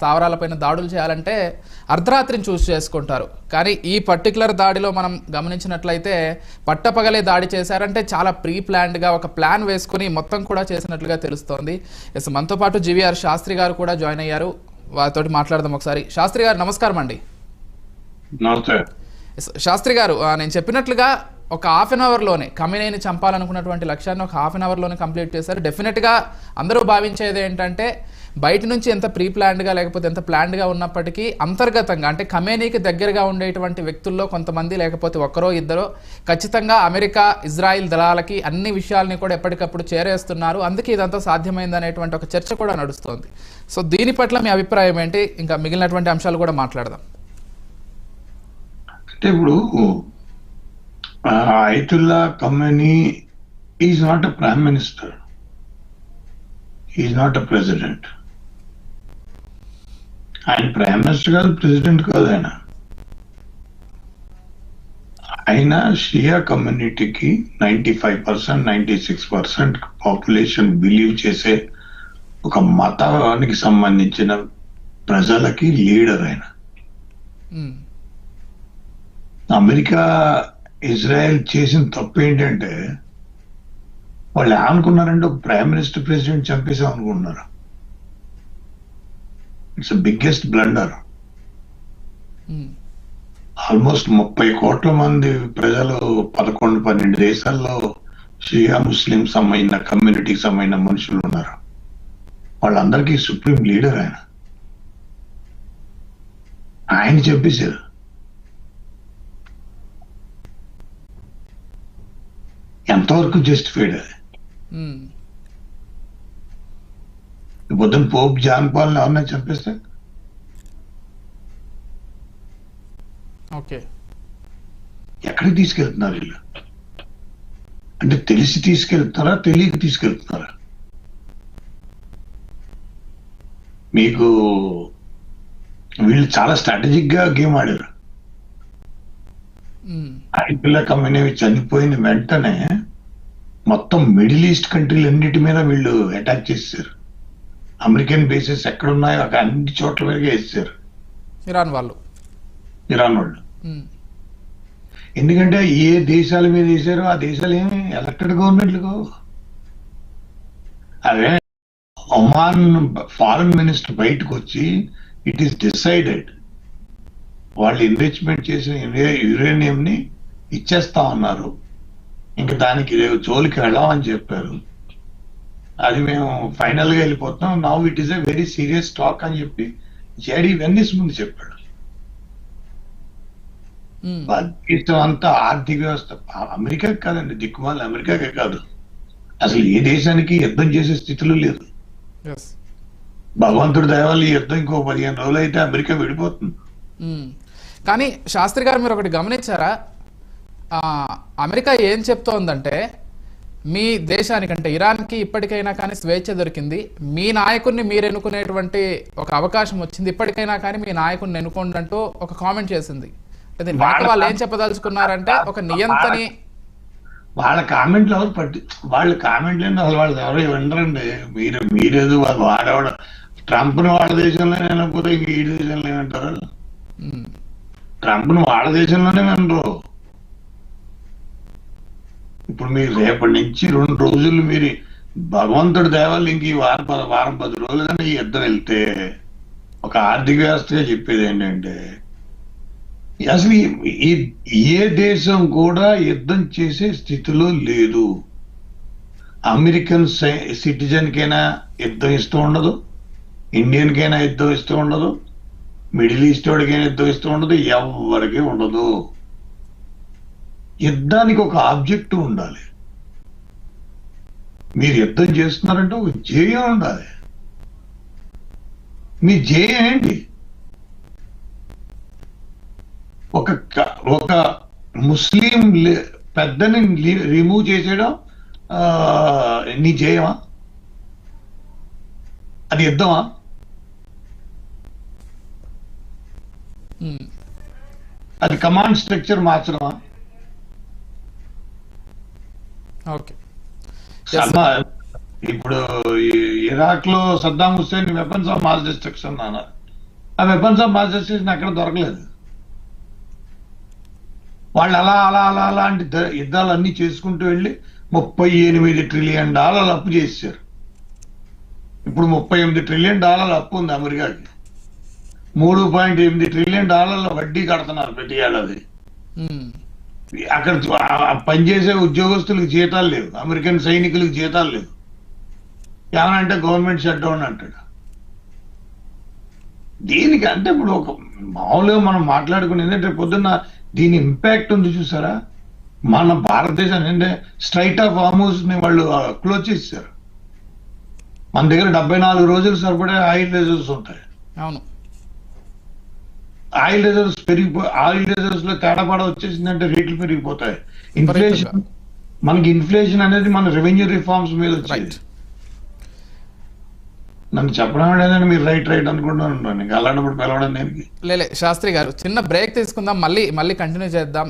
స్థావరాలపైన దాడులు చేయాలంటే అర్ధరాత్రిని చూస్ చేసుకుంటారు. కానీ ఈ పర్టికులర్ దాడిలో మనం గమనించినట్లయితే పట్టపగలే దాడి చేశారంటే చాలా ప్రీ ప్లాన్డ్గా ఒక ప్లాన్ వేసుకుని మొత్తం కూడా చేసినట్లుగా తెలుస్తోంది. ఎస్, మనతో పాటు జీవీఆర్ శాస్త్రి గారు కూడా జాయిన్ అయ్యారు. వారితో మాట్లాడదాం ఒకసారి. శాస్త్రి గారు నమస్కారం అండి. శాస్త్రి గారు, నేను చెప్పినట్లుగా ఒక హాఫ్ అన్ అవర్లోనే ఖమేనీని చంపాలనుకున్నటువంటి లక్ష్యాన్ని ఒక హాఫ్ అన్ అవర్లోనే కంప్లీట్ చేశారు. డెఫినెట్గా అందరూ భావించేది ఏంటంటే బయట నుంచి ఎంత ప్రీ ప్లాన్డ్గా లేకపోతే ఎంత ప్లాన్డ్గా ఉన్నప్పటికీ అంతర్గతంగా అంటే ఖమేనీకి దగ్గరగా ఉండేటువంటి వ్యక్తుల్లో కొంతమంది లేకపోతే ఒకరో ఇద్దరో ఖచ్చితంగా అమెరికా ఇజ్రాయిల్ దళాలకి అన్ని విషయాల్ని కూడా ఎప్పటికప్పుడు చేరేస్తున్నారు. అందుకే ఇదంతా సాధ్యమైంది అనేటువంటి ఒక చర్చ కూడా నడుస్తోంది. సో దీని పట్ల మీ అభిప్రాయం ఏంటి? ఇంకా మిగిలినటువంటి అంశాలు కూడా మాట్లాడదాం. అంటే ఇప్పుడు Ayatollah Khamenei is not a prime minister, is not a president. ఆయన ప్రైమ్ మినిస్టర్ కాదు, ప్రెసిడెంట్ కాదు. ఆయన షియా కమ్యూనిటీకి 95%, 96% పాపులేషన్ బిలీవ్ చేసే ఒక మతానికి సంబంధించిన ప్రజలకి లీడర్ ఆయన. అమెరికా ఇజ్రాయెల్ చేసిన తప్పు ఏంటంటే వాళ్ళు ఏమనుకున్నారంటే ఒక ప్రైమ్ మినిస్టర్ ప్రెసిడెంట్ చంపేసాం అనుకుంటున్నారు. It's biggest blunder. ఆల్మోస్ట్ 30 కోట్ల మంది ప్రజలు 11-12 దేశాల్లో షియా ముస్లిం సంబంధించిన కమ్యూనిటీకి సంబంధించిన మనుషులు ఉన్నారు. వాళ్ళందరికీ సుప్రీం లీడర్ ఆయన చెప్పేశారు. ఎంతవరకు జస్టిఫైడ్ అది? పొద్దున్న పోప్ జాన్ పాల్ ఎవరినైనా చంపేస్తే ఎక్కడికి తీసుకెళ్తున్నారు వీళ్ళు? అంటే తెలిసి తీసుకెళ్తున్నారా, తెలియక తీసుకెళ్తున్నారా? మీకు వీళ్ళు చాలా స్ట్రాటజిక్ గా గేమ్ ఆడారు. అయతుల్లా ఖమేనీ చనిపోయిన వెంటనే మొత్తం మిడిల్ ఈస్ట్ కంట్రీలు అన్నిటి మీద వీళ్ళు అటాక్ చేశారు. అమెరికన్ బేసెస్ ఎక్కడున్నాయో అక్కడ అన్ని చోట్ల మీద వేసారు ఇరాన్ వాళ్ళు. ఎందుకంటే ఏ దేశాల మీద వేసారో ఆ దేశాలు ఏమి ఎలక్టెడ్ గవర్నమెంట్లు. అదే ఒమాన్ ఫారెన్ మినిస్టర్ బయటకు వచ్చి ఇట్ ఈస్ డిసైడెడ్ వాళ్ళు ఎన్రిచ్మెంట్ చేసిన యురేనియం ని ఇచ్చేస్తా ఉన్నారు, ఇంకా దానికి జోలికి వెళ్ళామని చెప్పారు. అది మేము ఫైనల్ గా వెళ్ళిపోతున్నాం, now it is a very serious talk అని చెప్పి జేడీ వెన్నిస్ ముందు చెప్పాడు. దేశం అంతా ఆర్థిక వ్యవస్థ అమెరికా కాదండి, దిక్కుమాలి అమెరికాకే కాదు, అసలు ఏ దేశానికి యుద్ధం చేసే స్థితిలో లేదు. భగవంతుడి దయ వల్ల ఈ యుద్ధం ఇంకో 15 రోజులు అయితే అమెరికా విడిపోతుంది. కానీ శాస్త్రి గారు, మీరు ఒకటి గమనించారా? అమెరికా ఏం చెప్తోందంటే మీ దేశానికంటే ఇరాన్కి ఇప్పటికైనా కానీ స్వేచ్ఛ దొరికింది, మీ నాయకుడిని మీరు ఎన్నుకునేటువంటి ఒక అవకాశం వచ్చింది, ఇప్పటికైనా కానీ మీ నాయకుడిని ఎన్నుకోండి అంటూ ఒక కామెంట్ చేసింది. వాళ్ళు ఏం చెప్పదలుచుకున్నారంటే ఒక నియంతని వాళ్ళ కామెంట్లు ఎవరు వాళ్ళ కామెంట్లు అసలు వాళ్ళు ఎవరు వినరండి. మీరేదో వాళ్ళు వాడేవాడ ట్రంప్ను వాళ్ళ దేశంలోనే వినకపోతే ఇంక ఈ దేశంలో ఏమంటారు? ట్రంప్ను వాళ్ళ దేశంలోనే వినరు. ఇప్పుడు మీరు రేపటి నుంచి 2 రోజులు మీరు భగవంతుడి దేవాళ్ళు ఇంక ఈ వారం 10 రోజులు కానీ ఈ యుద్ధం వెళ్తే ఒక ఆర్థిక వ్యవస్థగా చెప్పేది ఏంటంటే అసలు ఏ దేశం కూడా యుద్ధం చేసే స్థితిలో లేదు. అమెరికన్ సిటిజన్ కైనా యుద్ధం ఇస్తూ ఉండదు, ఇండియన్ కైనా యుద్ధం ఇస్తూ ఉండదు, మిడిల్ ఈస్ట్ వాడికైనా యుద్ధం ఇస్తూ ఉండదు, ఎవరికి ఉండదు. యుద్ధానికి ఒక ఆబ్జెక్టివ్ ఉండాలి. మీరు యుద్ధం చేస్తున్నారంటే ఒక ధ్యేయం ఉండాలి. మీ ధ్యేయం ఏంటి? ఒక ముస్లిం పెద్దని రిమూవ్ చేసేయడం నీ ధ్యేయమా? అది యుద్ధమా? అది కమాండ్ స్ట్రక్చర్ మార్చడమా? ఇప్పుడు ఇరాక్ లో Saddam Hussain weapons of mass destruction అన్నారు. ఆ వెపన్స్ ఆఫ్ మాస్ డిస్ట్రక్షన్ ఎక్కడ దొరకలేదు. వాళ్ళు అలా అలా అలా అలాంటి యుద్ధాలు అన్ని చేసుకుంటూ వెళ్ళి $38 ట్రిలియన్ అప్పు చేశారు. ఇప్పుడు $38 ట్రిలియన్ అప్పు ఉంది అమెరికాకి. $3.8 ట్రిలియన్ వడ్డీ కడుతున్నారు ప్రతి ఏడాది. అక్కడ పనిచేసే ఉద్యోగస్తులకు జీతాలు లేవు, అమెరికన్ సైనికులకు జీతాలు లేవు. ఏమనంటే గవర్నమెంట్ షట్ డౌన్ అంటాడు. దీనికి అంటే ఇప్పుడు ఒక మామూలుగా మనం మాట్లాడుకునేది రేపు పొద్దున్న దీని ఇంపాక్ట్ ఉంది చూసారా. మన భారతదేశాన్ని అంటే స్ట్రైట్ ఆఫ్ హార్మూజ్ ని వాళ్ళు క్లోజ్ చేశారు. మన దగ్గర 74 రోజులు సరిపడే ఆయిల్ రిజర్వ్స్ ఉంటాయి. అవును, ఆయిల్ రిజర్వ్స్ లో తేడాపడ వచ్చేసిందంటే రేట్లు పెరిగిపోతాయి. ఇన్ఫ్లేషన్ అనేది మన రెవెన్యూ రిఫార్మ్స్ మీద వచ్చేది. నన్ను చెప్పడం లేదని మీరు రైట్ అనుకుంటున్నాను. ఇంకా అలాంటప్పుడు పిలవడం దేనికి? శాస్త్రి గారు చిన్న బ్రేక్ తీసుకుందాం, మళ్ళీ కంటిన్యూ చేద్దాం.